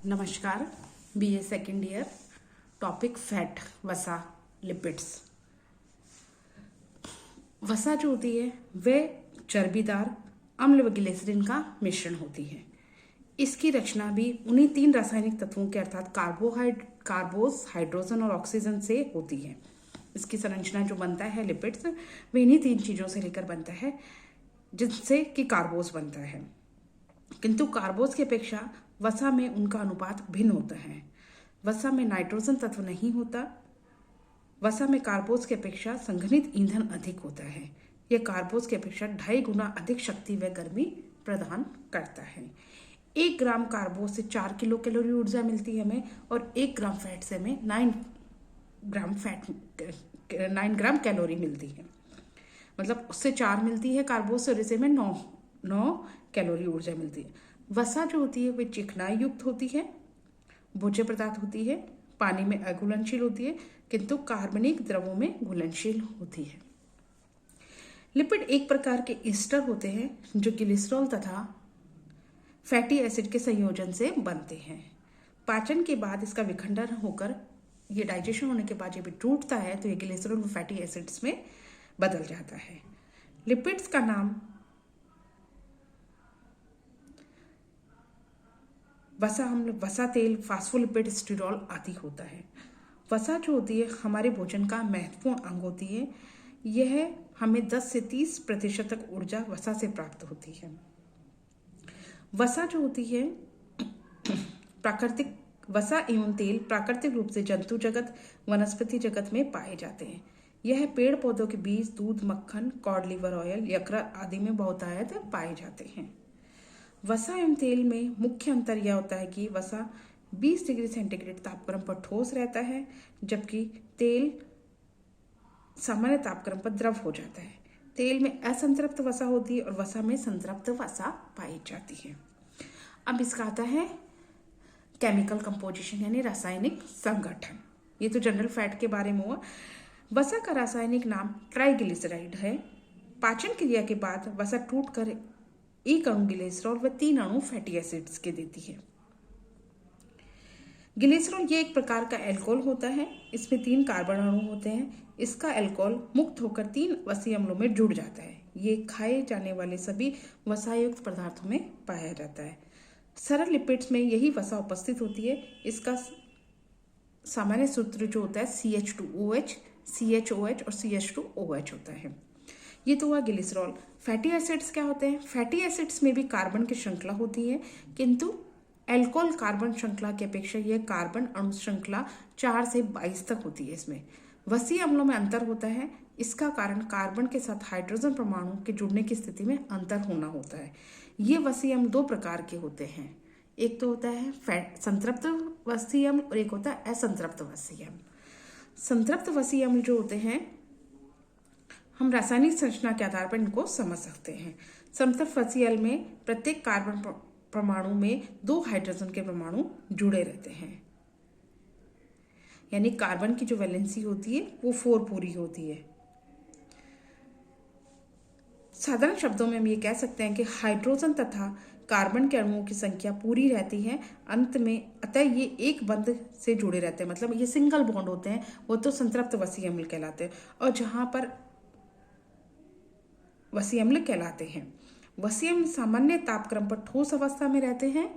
नमस्कार। BA second year, topic fat, वसा, lipids. वसा जो होती है वह चर्बीदार अम्ल व ग्लिसरीन का मिश्रण होती है। इसकी रचना भी उन्हीं तीन रासायनिक तत्वों के अर्थात कार्बोस, हाइड्रोजन और ऑक्सीजन से होती है। इसकी संरचना जो बनता है लिपिड्स, वह इन्हीं तीन चीजों से लेकर बनता है, जिससे कि कार्बोस बनता है। किंतु कार्बोस की अपेक्षा वसा में उनका अनुपात भिन्न होता है। वसा में नाइट्रोजन तत्व नहीं होता। वसा में कार्बोस की अपेक्षा संघनित ईंधन अधिक होता है। यह कार्बोस की अपेक्षा 2.5 गुना अधिक शक्ति व गर्मी प्रदान करता है। 1 ग्राम कार्बोस से 4 किलो कैलोरी ऊर्जा मिलती है हमें, और 1 ग्राम फैट से हमें 9 ग्राम कैलोरी मिलती है। मतलब उससे 4 मिलती है कार्बोस से, और इसे में 9 कैलोरी ऊर्जा मिलती है। वसा जो होती है वह चिकनाई युक्त होती है, भोज्य पदार्थ होती है, पानी में अघुलनशील होती है, किंतु कार्बनिक द्रवों में घुलनशील होती है। लिपिड एक प्रकार के ईस्टर होते हैं जो ग्लिसरॉल तथा फैटी एसिड के संयोजन से बनते हैं। पाचन के बाद इसका विखंडन होकर, ये डाइजेशन होने के बाद जब टूटता है तो ये ग्लिसरॉल व फैटी एसिड्स में बदल जाता है। लिपिड्स का नाम वसा अम्ल, वसा तेल, फास्फोलिपिड, स्टिरॉल आदि होता है। वसा जो होती है हमारे भोजन का महत्वपूर्ण अंग होती है। यह हमें 10 से 30% तक ऊर्जा वसा से प्राप्त होती है। वसा जो होती है प्राकृतिक वसा एवं तेल प्राकृतिक रूप से जंतु जगत, वनस्पति जगत में पाए जाते हैं। यह पेड़ पौधों के बीज, दूध, मक्खन, कॉड लिवर ऑयल, यकृत आदि में बहुतायत पाए जाते हैं। वसा एवं तेल में मुख्य अंतर यह होता है कि वसा 20 डिग्री सेंटीग्रेड तापक्रम पर ठोस रहता है, जबकि तेल सामान्य तापक्रम पर द्रव हो जाता है। तेल में असंतृप्त वसा होती है और वसा में संतृप्त वसा पाई जाती है। अब इसका आता है केमिकल कंपोजिशन, यानी रासायनिक संगठन। ये तो जनरल फैट के बारे में हुआ। वसा का रासायनिक नाम ट्राइग्लिसराइड है। पाचन क्रिया के बाद वसा टूटकर 1 अणु ग्लिसरॉल व 3 अणु फैटी एसिड्स के देती है। ग्लिसरॉल ये एक प्रकार का अल्कोहल होता है। इसमें 3 कार्बन अणु होते हैं। इसका अल्कोहल मुक्त होकर 3 वसीय अम्लों में जुड़ जाता है। ये खाए जाने वाले सभी वसायुक्त पदार्थों में पाया जाता है। सरल लिपिड्स में यही वसा उपस्थित होती है। इसका सामान्य सूत्र जो होता है CH2OH, CHOH और CH2OH होता है। ये तो हुआ ग्लिसरॉल। फैटी एसिड्स क्या होते हैं? फैटी एसिड्स में भी कार्बन की श्रृंखला होती है, किंतु अल्कोहल कार्बन श्रृंखला की अपेक्षा यह कार्बन अणु श्रृंखला 4 से 22 तक होती है। इसमें वसीय अम्लों में अंतर होता है। इसका कारण कार्बन के साथ हाइड्रोजन परमाणु के जुड़ने की स्थिति में अंतर होना होता है। ये वसीय अम्ल 2 प्रकार के होते हैं। एक तो होता है संतृप्त वसीय अम्ल और एक होता है असंतृप्त वसीय अम्ल। संतृप्त वसीय अम्ल जो होते हैं, हम रासायनिक संरचना के आधार पर इनको समझ सकते हैं। संतृप्त वसीय अम्ल में प्रत्येक कार्बन परमाणु में 2 हाइड्रोजन के परमाणु जुड़े रहते हैं, यानी कार्बन की जो वैलेंसी होती है वो 4 पूरी होती है। साधारण शब्दों में हम ये कह सकते हैं कि हाइड्रोजन तथा कार्बन के अणुओं की संख्या पूरी रहती है अंत में, अतः ये एक बंध से जुड़े रहते हैं। मतलब ये सिंगल बॉन्ड होते हैं, वो तो संतृप्त वसीय अम्ल कहलाते हैं। और जहां पर वसीय अम्ल कहलाते हैं। वसीय अम्ल सामान्य तापक्रम पर ठोस अवस्था में रहते हैं।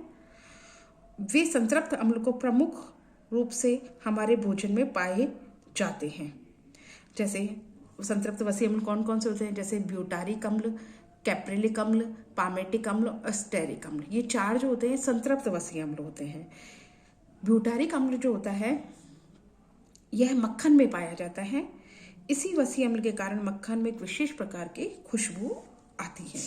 वे संतृप्त अम्ल को प्रमुख रूप से हमारे भोजन में पाए जाते हैं। जैसे संतृप्त वसीय अम्ल कौन कौन से होते हैं? जैसे ब्यूटारिक अम्ल, कैप्रिलिक अम्ल, पामेटिक अम्ल और स्टेरिक अम्ल। ये 4 जो होते हैं संतृप्त वसीय अम्ल होते हैं। ब्यूटारिक अम्ल जो होता है यह मक्खन में पाया जाता है। इसी वसीय अम्ल के कारण मक्खन में एक विशेष प्रकार की खुशबू आती है।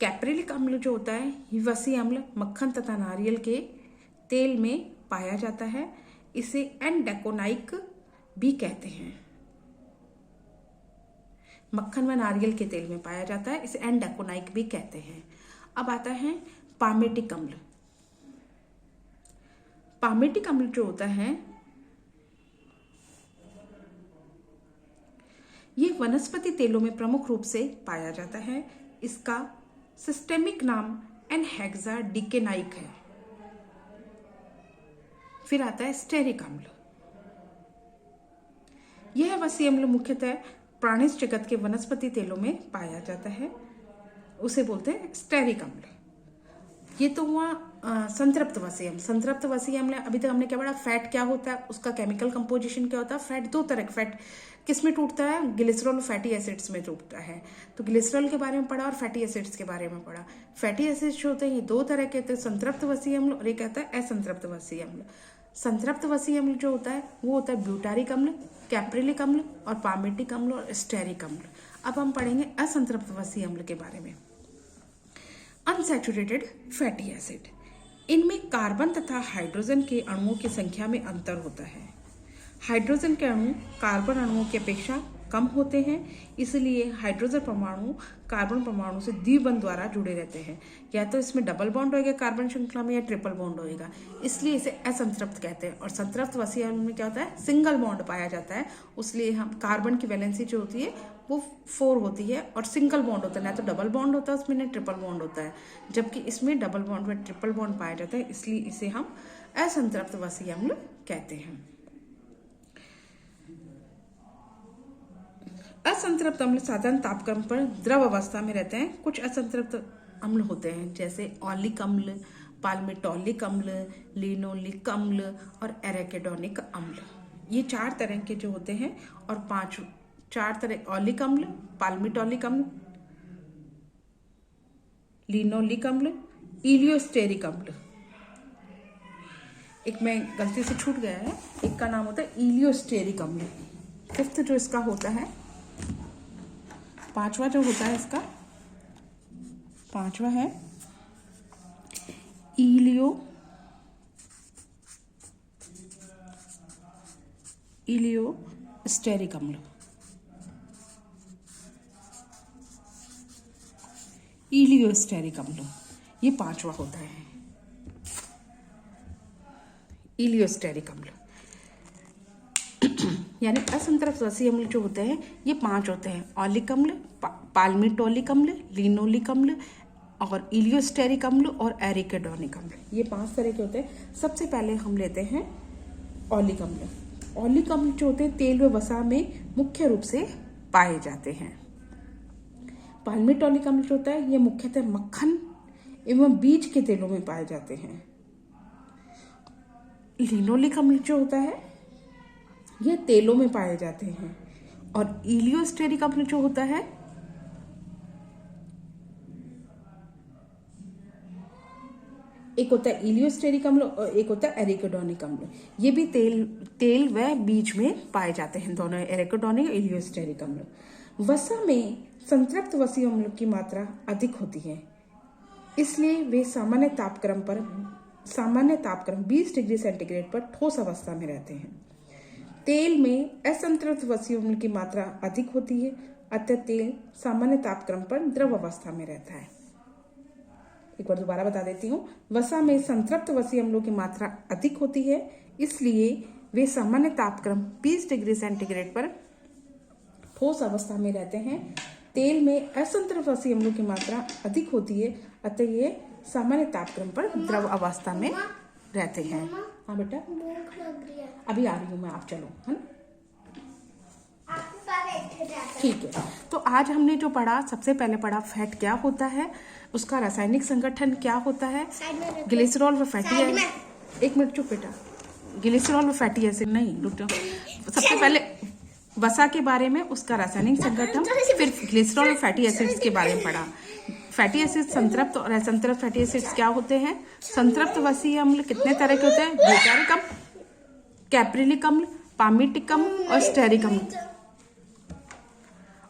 कैप्रिलिक अम्ल जो होता है, ये वसीय अम्ल मक्खन तथा नारियल के तेल में पाया जाता है। इसे एंडेकोनाइक भी कहते हैं। मक्खन व नारियल के तेल में पाया जाता है, इसे एंडेकोनाइक भी कहते हैं। अब आता है पामेटिक अम्ल। पामेटिक अम्ल जो होता है यह वनस्पति तेलों में प्रमुख रूप से पाया जाता है। इसका सिस्टेमिक नाम एनहेक्साडिकेनाइक है। फिर आता है स्टेरिक अम्ल। यह वसीय अम्ल मुख्यतः प्राणिज जगत के वनस्पति तेलों में पाया जाता है, उसे बोलते हैं स्टेरिक अम्ल। ये तो हुआ संतृप्त वसीय अम्ल। संतृप्त वसीय अम्ल, अभी तक हमने क्या पढ़ा, फैट क्या होता है, उसका केमिकल कंपोजिशन क्या होता है। फैट दो तरह का, फैट किस में टूटता है, ग्लिसरॉल और फैटी एसिड्स में टूटता है। तो ग्लिसरॉल के बारे में पढ़ा और फैटी एसिड्स के बारे में पढ़ा। फैटी एसिड्स जो होते हैं ये दो तरह के होते हैं, संतृप्त वसीय अम्ल और एक कहता है असंतृप्त वसीय अम्ल। संतृप्त वसीय अम्ल जो होता है वो होता है ब्यूटारिक अम्ल, कैप्रिलिक अम्ल और पामेटिक अम्ल और स्टेरिक अम्ल। अब हम पढ़ेंगे असंतृप्त वसीय अम्ल के बारे में। अनसैचुरेटेड फैटी एसिड, इनमें कार्बन तथा हाइड्रोजन के अणुओं की संख्या में अंतर होता है। हाइड्रोजन के अणु कार्बन अणुओं की अपेक्षा कम होते हैं, इसलिए हाइड्रोजन परमाणु कार्बन परमाणु से द्विबंध द्वारा जुड़े रहते हैं। या तो इसमें डबल बॉन्ड होएगा कार्बन श्रृंखला में या ट्रिपल बॉन्ड होएगा, इसलिए इसे असंतृप्त कहते हैं। और संतृप्त वसीय अम्ल में क्या होता है, सिंगल बॉन्ड पाया जाता है, उसलिए हम कार्बन की वैलेंसी जो होती है वो 4 होती है और सिंगल बॉन्ड होता है, ना तो डबल बॉन्ड होता है उसमें ना ट्रिपल बॉन्ड होता है, जबकि इसमें डबल बॉन्ड व ट्रिपल बॉन्ड पाया जाता है, इसलिए इसे हम असंतृप्त वसीय अम्ल कहते हैं। असंतृप्त अम्ल साधारण तापक्रम पर द्रव अवस्था में रहते हैं। कुछ असंतृप्त अम्ल होते हैं जैसे ऑलिक अम्ल, पाल्मिटोलिक अम्ल, लिनोलिक अम्ल और एराकिडोनिक अम्ल। ये 4 तरह के जो होते हैं, और 4 तरह ऑलिक अम्ल, पाल्मिटोलिक अम्ल, लिनोलिक अम्ल, इलियोस्टेरिक अम्ल। एक में गलती से छूट गया है, एक का नाम होता है इलियोस्टेरिक अम्ल। 5th जो इसका होता है, 5वां जो होता है इसका 5वां है इलियोस्टेरिक अम्ल। इलियोस्टेरिक अम्ल ये 5वां होता है, इलियोस्टेरिक अम्ल। यानी असंतृप्त वसीय अम्ल जो होते हैं ये 5 होते हैं, ऑलिक अम्ल, पाल्मिटोलिक अम्ल, लिनोलिक अम्ल और इलियोस्टेरिक अम्ल और एराकिडोनिक अम्ल। ये 5 तरह के होते हैं। सबसे पहले हम लेते हैं ऑलिक अम्ल। ऑलिक अम्ल जो होते हैं तेल व वसा में मुख्य रूप से पाए जाते हैं। पाल्मिटोलिक अम्ल जो होता है ये मुख्यतः मक्खन एवं बीज के तेलों में पाए जाते हैं। लिनोलिक अम्ल जो होता है ये तेलों में पाए जाते हैं। और इलियोस्टेरिक अम्ल जो होता है एक होता है इलियोस्टेरिक अम्ल और एक होता है एराकिडोनिक अम्ल। ये भी तेल व बीज में पाए जाते हैं, दोनों एराकिडोनिक और इलियोस्टेरिक अम्ल। वसा में संतृप्त वसीय अम्ल की मात्रा अधिक होती है, इसलिए वे सामान्य तापक्रम 20 डिग्री सेंटीग्रेड पर ठोस अवस्था में रहते हैं। तेल में असंतृप्त वसीय अम्ल की मात्रा अधिक होती है, अतः तेल सामान्य तापक्रम पर द्रव अवस्था में रहता है। एक बार दोबारा बता देती हूँ, वसा में संतृप्त वसीय अम्लों की मात्रा अधिक होती है, इसलिए वे सामान्य तापक्रम 20 डिग्री सेंटीग्रेड पर ठोस अवस्था में रहते हैं। तेल में असंतृप्त वसीय अम्लों की मात्रा अधिक होती है, अतः ये सामान्य तापक्रम पर द्रव अवस्था में रहते हैं। हाँ बेटा, अभी आ रही हूँ मैं, आप चलो, है ना, ठीक है। तो आज हमने जो पढ़ा, सबसे पहले पढ़ा फैट क्या होता है, उसका रासायनिक संगठन क्या होता है, ग्लिसरॉल व फैटी एसिड। एक मिनट चुप बेटा, ग्लिसरॉल व फैटी एसिड नहीं, रुक जाओ। सबसे पहले वसा के बारे में, उसका रासायनिक संगठन, फिर ग्लिसरॉल और फैटी एसिड्स के बारे में पढ़ा। फैटी एसिड संतृप्त और असंतृप्त फैटी एसिड्स क्या होते हैं। संतृप्त वसीय अम्ल कितने तरह के होते हैं, ब्यूटारिक अम्ल, कैप्रिलिक अम्ल, पामेटिक अम्ल और स्टेरिक अम्ल।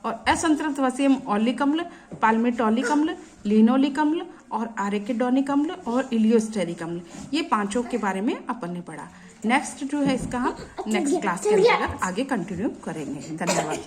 और असंतृप्त वसीय अम्ल ऑलिक अम्ल, पाल्मिटोलिक अम्ल, लिनोलिक अम्ल और एराकिडोनिक अम्ल और इलियोस्टेरिक अम्ल। ये 5 के बारे में अपन ने पढ़ा। नेक्स्ट जो है इसका हम नेक्स्ट क्लास के अंतर्गत आगे कंटिन्यू करेंगे। धन्यवाद।